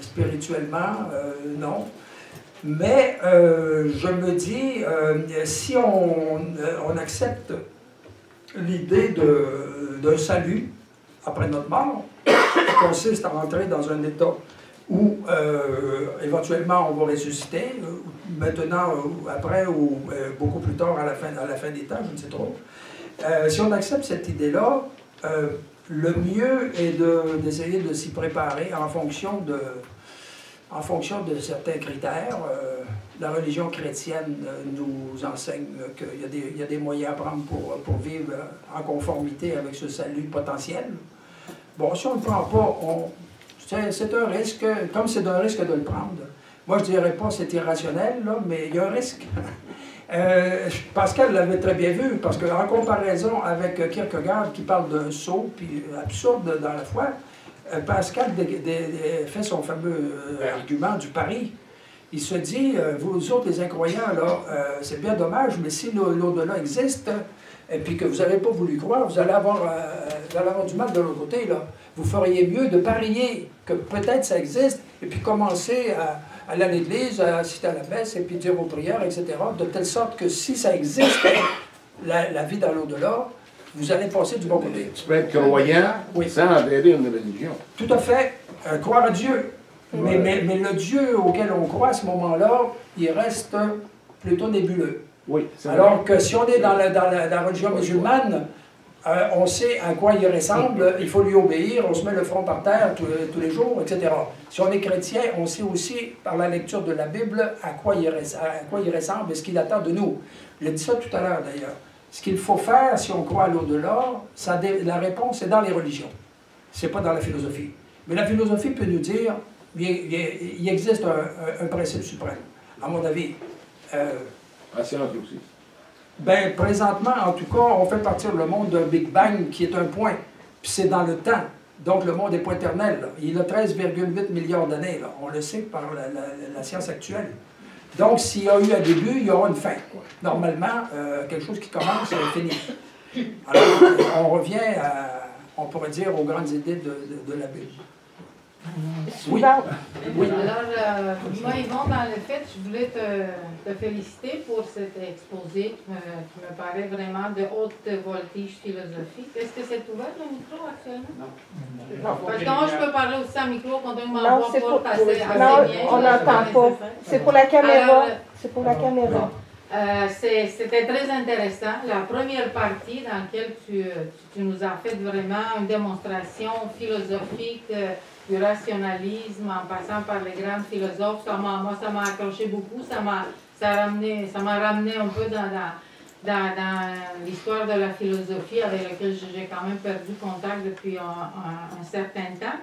spirituellement, non. Mais je me dis, si on accepte l'idée d'un salut après notre mort, qui consiste à rentrer dans un état où éventuellement on va ressusciter, maintenant ou après ou beaucoup plus tard à la fin des temps, je ne sais trop. Si on accepte cette idée-là, le mieux est d'essayer de s'y préparer en fonction de certains critères. La religion chrétienne nous enseigne qu'il y a des moyens à prendre pour vivre en conformité avec ce salut potentiel. Bon, si on ne le prend pas, c'est un risque, comme c'est un risque de le prendre. Moi, je ne dirais pas que c'est irrationnel, là, mais il y a un risque. Pascal l'avait très bien vu, parce qu'en comparaison avec Kierkegaard, qui parle d'un saut, puis absurde dans la foi, Pascal fait son fameux argument du pari. Il se dit, vous autres les incroyants, là, c'est bien dommage, mais si l'au-delà existe, et puis que vous n'avez pas voulu croire, vous allez avoir du mal de l'autre côté, là. Vous feriez mieux de parier que peut-être ça existe, et puis commencer à aller à l'église, à assister à la messe, et puis dire vos prières, etc., de telle sorte que si ça existe, la vie dans l'au-delà, vous allez passer du bon côté. Tu peux être croyant sans adhérer à une religion. Tout à fait. Croire à Dieu. Mais le Dieu auquel on croit à ce moment-là, il reste plutôt nébuleux. Oui, alors que si on est dans la religion musulmane, on sait à quoi il ressemble, il faut lui obéir, on se met le front par terre tous les jours, etc. Si on est chrétien, on sait aussi, par la lecture de la Bible, à quoi il ressemble et ce qu'il attend de nous. Je dit ça tout à l'heure, d'ailleurs. Ce qu'il faut faire, si on croit à l'au-delà, la réponse est dans les religions. Ce n'est pas dans la philosophie. Mais la philosophie peut nous dire, il existe un principe suprême, à mon avis. La science aussi. Ben, présentement, en tout cas, on fait partir le monde d'un Big Bang qui est un point. Puis c'est dans le temps. Donc le monde n'est pas éternel. Là. Il a 13,8 milliards d'années. On le sait par la science actuelle. Donc s'il y a eu un début, il y aura une fin. Normalement, quelque chose qui commence, c'est fini. Alors, on revient, on pourrait dire, aux grandes idées de la Bible. Oui. Oui. Alors, moi, Yvon, dans le fait, je voulais te féliciter pour cet exposé qui me paraît vraiment de haute voltige philosophique. Est-ce que c'est ouvert le micro actuellement? Non. Parce que moi, je peux parler aussi en micro quand on m'envoie pour passer assez bien. Non, on n'entend pas. C'est pour la caméra. C'est pour la caméra. C'était très intéressant. La première partie dans laquelle tu nous as fait vraiment une démonstration philosophique du rationalisme en passant par les grands philosophes, moi ça m'a accroché beaucoup, ça m'a ramené un peu dans l'histoire de la philosophie avec laquelle j'ai quand même perdu contact depuis un certain temps.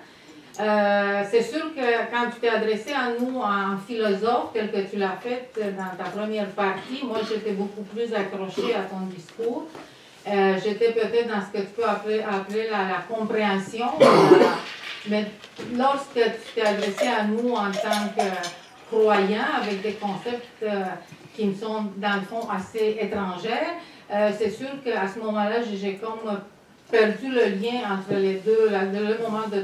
C'est sûr que quand tu t'es adressé à nous en philosophe, tel que tu l'as fait dans ta première partie, moi j'étais beaucoup plus accrochée à ton discours. J'étais peut-être dans ce que tu peux appeler la compréhension, mais lorsque tu t'es adressé à nous en tant que croyants, avec des concepts qui me sont dans le fond assez étrangers, c'est sûr qu'à ce moment-là, j'ai comme perdu le lien entre les deux, le moment de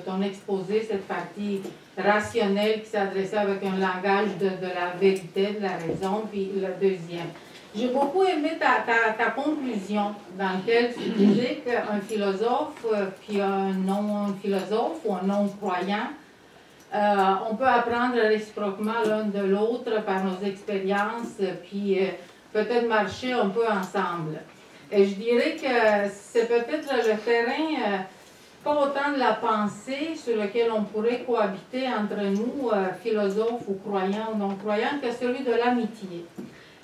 ton exposé, cette partie rationnelle qui s'adressait avec un langage de la vérité, de la raison, puis le deuxième. J'ai beaucoup aimé ta conclusion dans laquelle tu disais qu'un philosophe, puis un non-philosophe ou un non-croyant, on peut apprendre réciproquement l'un de l'autre par nos expériences, puis peut-être marcher un peu ensemble. Et je dirais que c'est peut-être le terrain, pas autant de la pensée sur lequel on pourrait cohabiter entre nous, philosophes ou croyants ou non-croyants, que celui de l'amitié.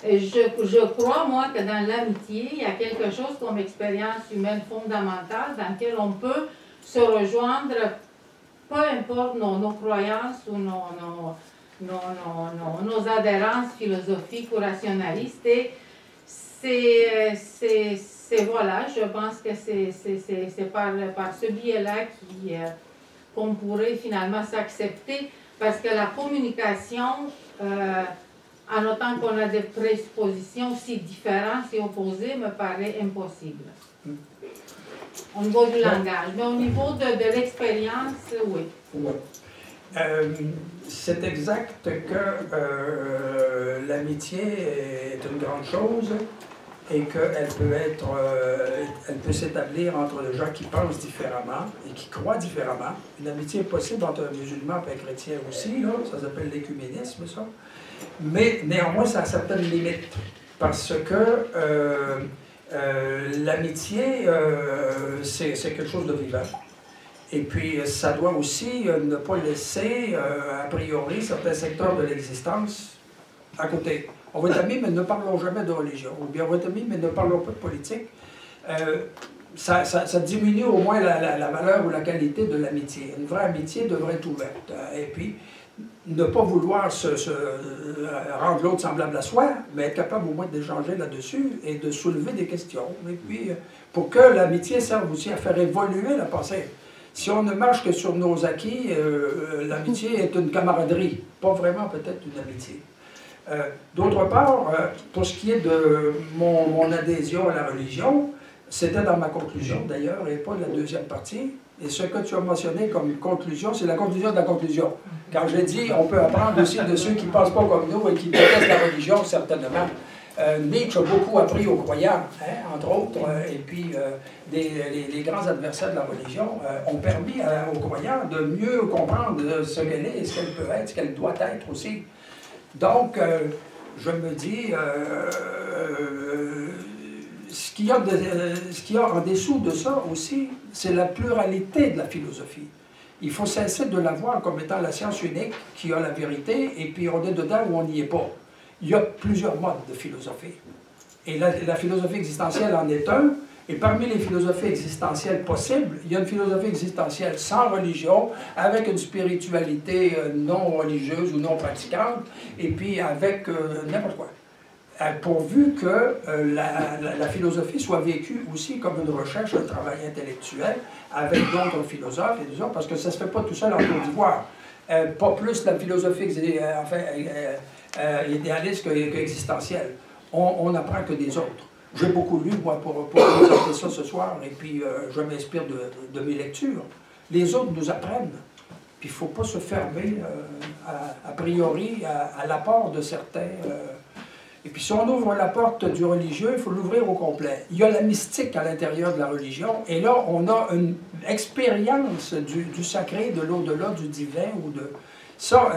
Et je crois, moi, que dans l'amitié, il y a quelque chose comme expérience humaine fondamentale dans laquelle on peut se rejoindre, peu importe nos croyances ou nos adhérences philosophiques ou rationalistes. Et voilà, je pense que c'est par ce biais-là qu'on pourrait finalement s'accepter, parce que la communication, en autant qu'on a des présuppositions si différentes, si opposées, me paraît impossible. Au niveau du langage, mais au niveau de l'expérience, oui. Ouais. C'est exact que l'amitié est une grande chose et qu'elle peut s'établir entre des gens qui pensent différemment et qui croient différemment. Une amitié est possible entre un musulman et un chrétien aussi, là, ça s'appelle l'écuménisme, ça. Mais néanmoins, ça a certaines limites, parce que l'amitié, c'est quelque chose de vivant. Et puis, ça doit aussi ne pas laisser, a priori, certains secteurs de l'existence à côté. On va être amis, mais ne parlons jamais de religion. Ou bien on va être amis, mais ne parlons pas de politique. Ça diminue au moins la valeur ou la qualité de l'amitié. Une vraie amitié devrait être ouverte. Et puis, ne pas vouloir rendre l'autre semblable à soi, mais être capable au moins d'échanger là-dessus et de soulever des questions. Et puis, pour que l'amitié serve aussi à faire évoluer la pensée. Si on ne marche que sur nos acquis, l'amitié est une camaraderie, pas vraiment peut-être une amitié. D'autre part, pour ce qui est de mon adhésion à la religion, c'était dans ma conclusion d'ailleurs, et pas la deuxième partie. Et ce que tu as mentionné comme conclusion, c'est la conclusion de la conclusion. Quand j'ai dit, on peut apprendre aussi de ceux qui ne pensent pas comme nous et qui détestent la religion, certainement. Nietzsche a beaucoup appris aux croyants, hein, entre autres, et puis les grands adversaires de la religion ont permis aux croyants de mieux comprendre ce qu'elle est, ce qu'elle peut être, ce qu'elle doit être aussi. Donc, je me dis, ce qu'il y a en dessous de ça aussi, c'est la pluralité de la philosophie. Il faut cesser de la voir comme étant la science unique qui a la vérité, et puis on est dedans ou on n'y est pas. Il y a plusieurs modes de philosophie. Et la philosophie existentielle en est un, et parmi les philosophies existentielles possibles, il y a une philosophie existentielle sans religion, avec une spiritualité non religieuse ou non pratiquante, et puis avec n'importe quoi. Pourvu que la philosophie soit vécue aussi comme une recherche, un travail intellectuel, avec d'autres philosophes et des autres, parce que ça ne se fait pas tout seul en Côte d'Ivoire. Pas plus la philosophie idéaliste qu'existentielle. On n'apprend que des autres. J'ai beaucoup lu, moi, pour présenter ça ce soir, et puis je m'inspire de mes lectures. Les autres nous apprennent. Puis il ne faut pas se fermer, a priori, à l'apport de certains. Et puis si on ouvre la porte du religieux, il faut l'ouvrir au complet. Il y a la mystique à l'intérieur de la religion, et là, on a une expérience du sacré, de l'au-delà, du divin, ou de... Ça,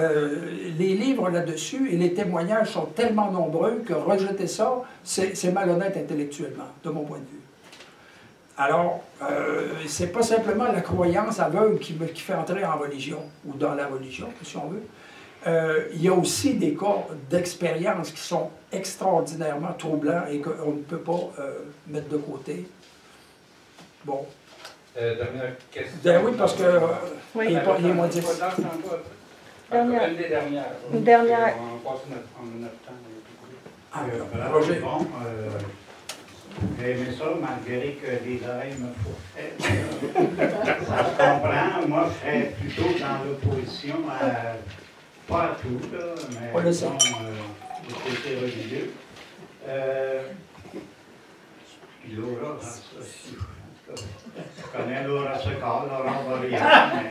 les livres là-dessus et les témoignages sont tellement nombreux que rejeter ça, c'est malhonnête intellectuellement, de mon point de vue. Alors, c'est pas simplement la croyance aveugle qui fait entrer en religion, ou dans la religion, si on veut. Il y a aussi des cas d'expérience qui sont extraordinairement troublants et qu'on ne peut pas mettre de côté. Bon. Dernière question. Ben oui, parce que il est moins 10. Une des dernières. Une dernière. On passe notre temps. Roger. Bon, j'ai aimé ça, malgré que les oreilles me fourraient. Ça se comprend. Moi, je serais plutôt dans l'opposition à... Pas à tout, là, mais disons, du côté religieux. Puis Laura, je connais Laura Secor, Laurent Boréal, mais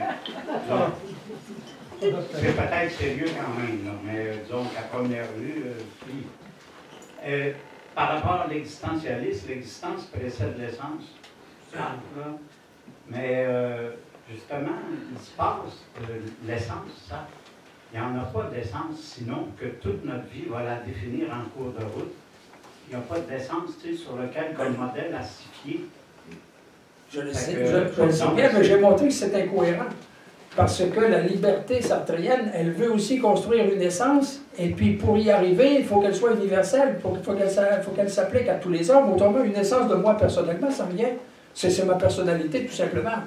c'est peut-être sérieux quand même, là, mais disons qu'à première vue, par rapport à l'existentialisme, l'existence précède l'essence. Mais justement, il se passe l'essence, ça. Il n'y en a pas d'essence, sinon que toute notre vie va la définir en cours de route. Il n'y a pas d'essence, tu sais, sur lequel comme modèle assifié. Je le sais, je le sais bien, mais j'ai montré que c'est incohérent. Parce que la liberté sartrienne, elle veut aussi construire une essence, et puis pour y arriver, il faut qu'elle soit universelle, il faut qu'elle s'applique à tous les hommes. Autrement, une essence de moi personnellement, ça me vient. C'est ma personnalité, tout simplement.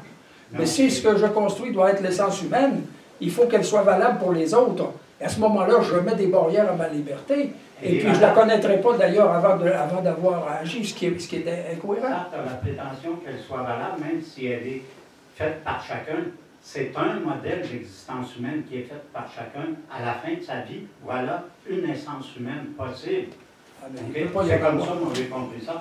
Mais si ce que je construis doit être l'essence humaine, il faut qu'elle soit valable pour les autres. Et à ce moment-là, je mets des barrières à ma liberté, et puis je ne la connaîtrai pas d'ailleurs avant d'avoir agi, ce qui est incohérent. Ça, tu as la prétention qu'elle soit valable, même si elle est faite par chacun. C'est un modèle d'existence humaine qui est fait par chacun. À la fin de sa vie, voilà une essence humaine possible. Okay? C'est comme ça qu'on j'ai compris ça.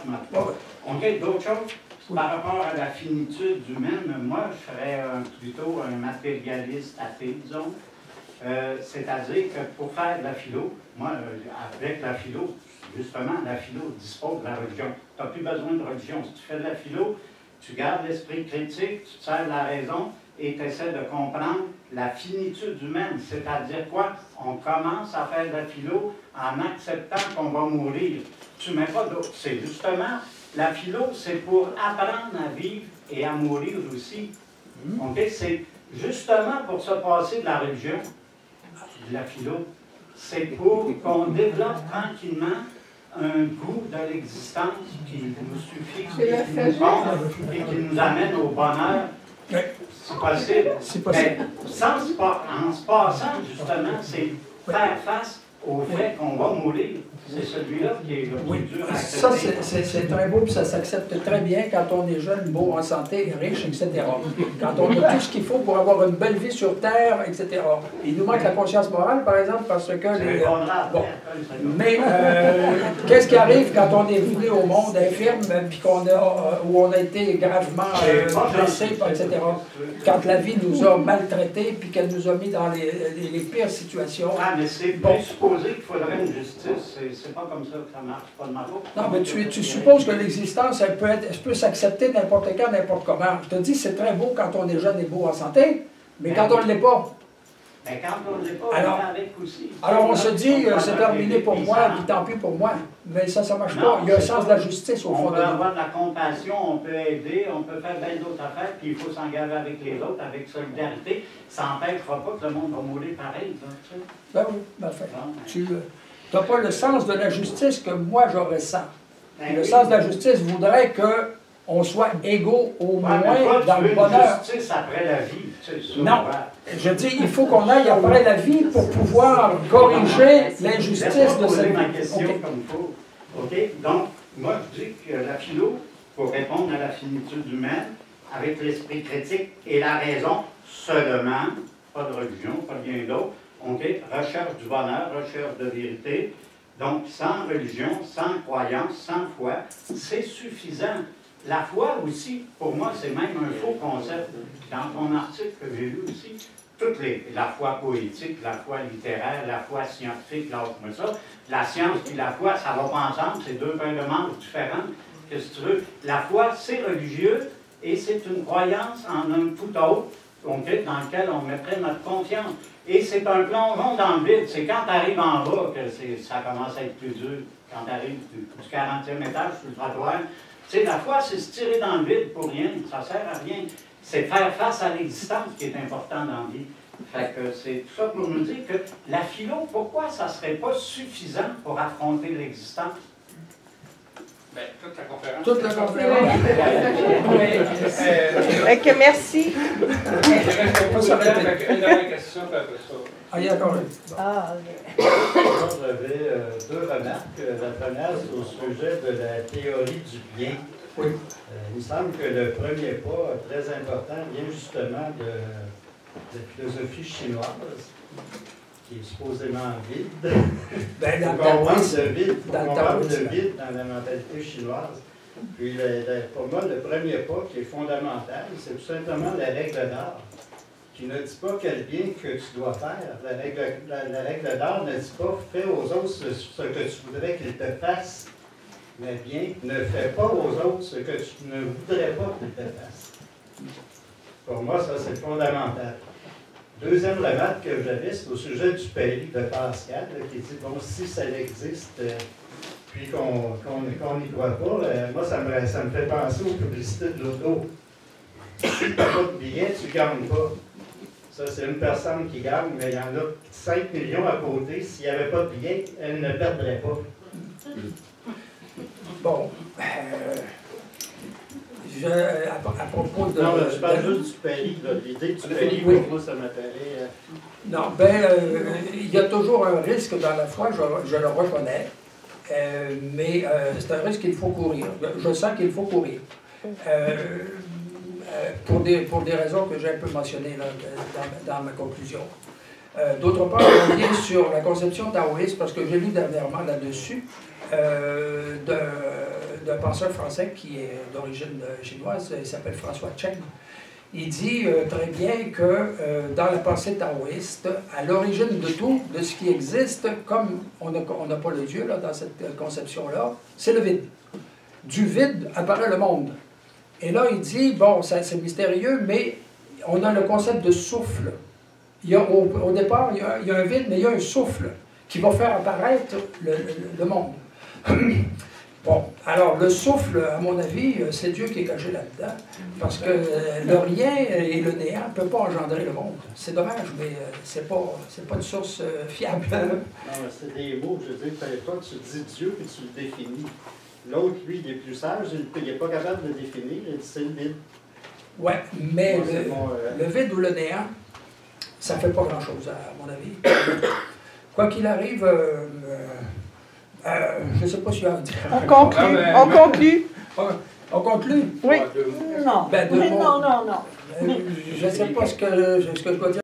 OK, d'autres choses? Par rapport à la finitude humaine, moi, je serais plutôt un matérialiste athée, disons. C'est-à-dire que pour faire de la philo, moi, avec la philo, justement, la philo dispose de la religion. Tu n'as plus besoin de religion. Si tu fais de la philo, tu gardes l'esprit critique, tu te sers de la raison et tu essaies de comprendre la finitude humaine. C'est-à-dire quoi? On commence à faire de la philo en acceptant qu'on va mourir. Tu ne mets pas d'autre. C'est justement... La philo, c'est pour apprendre à vivre et à mourir aussi. Okay? C'est justement pour se passer de la religion, de la philo. C'est pour qu'on développe tranquillement un goût de l'existence qui nous suffit, qui nous compte et qui nous amène au bonheur, si possible. Mais en se passant, justement, c'est faire face au fait qu'on va mourir. C'est celui-là qui est le plus dur à accepter. Ça, c'est très beau, puis ça s'accepte très bien quand on est jeune, beau, en santé, riche, etc. Quand on a tout ce qu'il faut pour avoir une belle vie sur Terre, etc. Il nous manque la conscience morale, par exemple, parce que... Bon. Mais qu'est-ce qui arrive quand on est venu au monde infirme, puis où on a été gravement blessé, etc. Quand la vie nous a maltraités, puis qu'elle nous a mis dans les pires situations. Ah, mais c'est supposé qu'il faudrait une justice. c'est pas comme ça que ça marche, pas de ma faute. Non, mais tu supposes que l'existence, elle peut s'accepter n'importe quand, n'importe comment. Je te dis, c'est très beau quand on est jeune et beau en santé, mais quand on ne l'est pas. Ben, quand on ne l'est pas, alors, on est avec aussi. Alors on se dit, c'est terminé pour moi, puis tant pis pour moi. Mais ça ne marche pas. Il y a un sens de la justice au fond de nous. On peut avoir de la compassion, on peut aider, on peut faire bien d'autres affaires, puis il faut s'engager avec les autres, avec solidarité. Ça n'empêchera pas que le monde va mourir pareil. Là, tu sais. Ben oui, ben fait. Bon, ben. Tu n'as pas le sens de la justice que moi je ressens. Ben le sens de la justice voudrait qu'on soit égaux au moins dans le bonheur. Une justice après la vie. Non, je dis, il faut qu'on aille après la vie pour pouvoir corriger l'injustice de cette vie. Ma question comme il faut. OK? Donc, moi, je dis que la philo, pour répondre à la finitude humaine, avec l'esprit critique et la raison seulement, pas de religion, pas bien d'autre, OK? Recherche du bonheur, recherche de vérité. Donc, sans religion, sans croyance, sans foi, c'est suffisant. La foi aussi, pour moi, c'est même un faux concept. Dans ton article que j'ai lu aussi, la foi poétique, la foi littéraire, la foi scientifique, comme ça, la science et la foi, ça va pas ensemble, c'est deux paires de manches différentes. Qu'est-ce que tu veux? La foi, c'est religieux et c'est une croyance en un tout autre, okay, dans lequel on mettrait notre confiance. Et c'est un plongeon dans le vide. C'est quand tu arrives en bas que ça commence à être plus dur. Quand tu arrives du 40e étage sur le trottoir, tu sais, la foi, c'est se tirer dans le vide pour rien. Ça ne sert à rien. C'est faire face à l'existence qui est important dans la vie. Fait que c'est tout ça pour nous dire que la philo, pourquoi ça ne serait pas suffisant pour affronter l'existence? Bien, toute la conférence. Toute la conférence. Merci. Il reste avec une dernière question, puis après ça. Ah, il y a encore J'avais deux remarques. La première, c'est au sujet de la théorie du bien. Oui. Il me semble que le premier pas très important vient justement de la philosophie chinoise, qui est supposément vide. Ben, dans le vide, le vide dans la mentalité chinoise. Puis, pour moi, le premier pas qui est fondamental, c'est tout simplement la règle d'art, qui ne dit pas quel bien que tu dois faire. La règle d'art ne dit pas « fais aux autres ce que tu voudrais qu'ils te fassent », mais bien « ne fais pas aux autres ce que tu ne voudrais pas qu'ils te fassent ». Pour moi, ça, c'est fondamental. Deuxième remarque que j'avais, c'est au sujet du pays de Pascal, qui dit « bon, si ça existe, puis qu'on n'y croit pas, moi, ça me fait penser aux publicités de l'auto. Si tu n'as pas de billet, tu ne gagnes pas. » Ça, c'est une personne qui gagne, mais il y en a 5 millions à côté. S'il n'y avait pas de billets, elle ne perdrait pas. Bon. À propos de... Non, je parle juste du pays. L'idée du pays, oui. pour moi, ça m'appelait... Non, ben, il y a toujours un risque dans la foi, je le reconnais. Mais c'est un risque qu'il faut courir. Je sens qu'il faut courir. Pour des raisons que j'ai un peu mentionnées là, dans ma conclusion. D'autre part, je reviens sur la conception taoïste, parce que j'ai lu dernièrement là-dessus d'un penseur français qui est d'origine chinoise, il s'appelle François Cheng. Il dit très bien que dans la pensée taoïste, à l'origine de tout, de ce qui existe, comme on n'a pas le Dieu là, dans cette conception-là, c'est le vide. Du vide apparaît le monde. Et là, il dit, bon, c'est mystérieux, mais on a le concept de souffle. Au départ, il y a un vide, mais il y a un souffle qui va faire apparaître le monde. Bon, alors le souffle, à mon avis, c'est Dieu qui est caché là-dedans, parce que le rien et le néant ne peuvent pas engendrer le monde. C'est dommage, mais c'est pas une source fiable. Non, c'est des mots, je veux dire, toi, tu dis Dieu et tu le définis. L'autre, lui, il est plus sage, il n'est pas capable de le définir, il dit c'est le vide. Oui, mais le vide ou le néant, ça ne fait pas grand-chose, à mon avis. Quoi qu'il arrive, je ne sais pas si on dire. On conclut. On conclut. On conclut? Oui. Non. Ben, non. Je ne sais pas ce que je dois dire.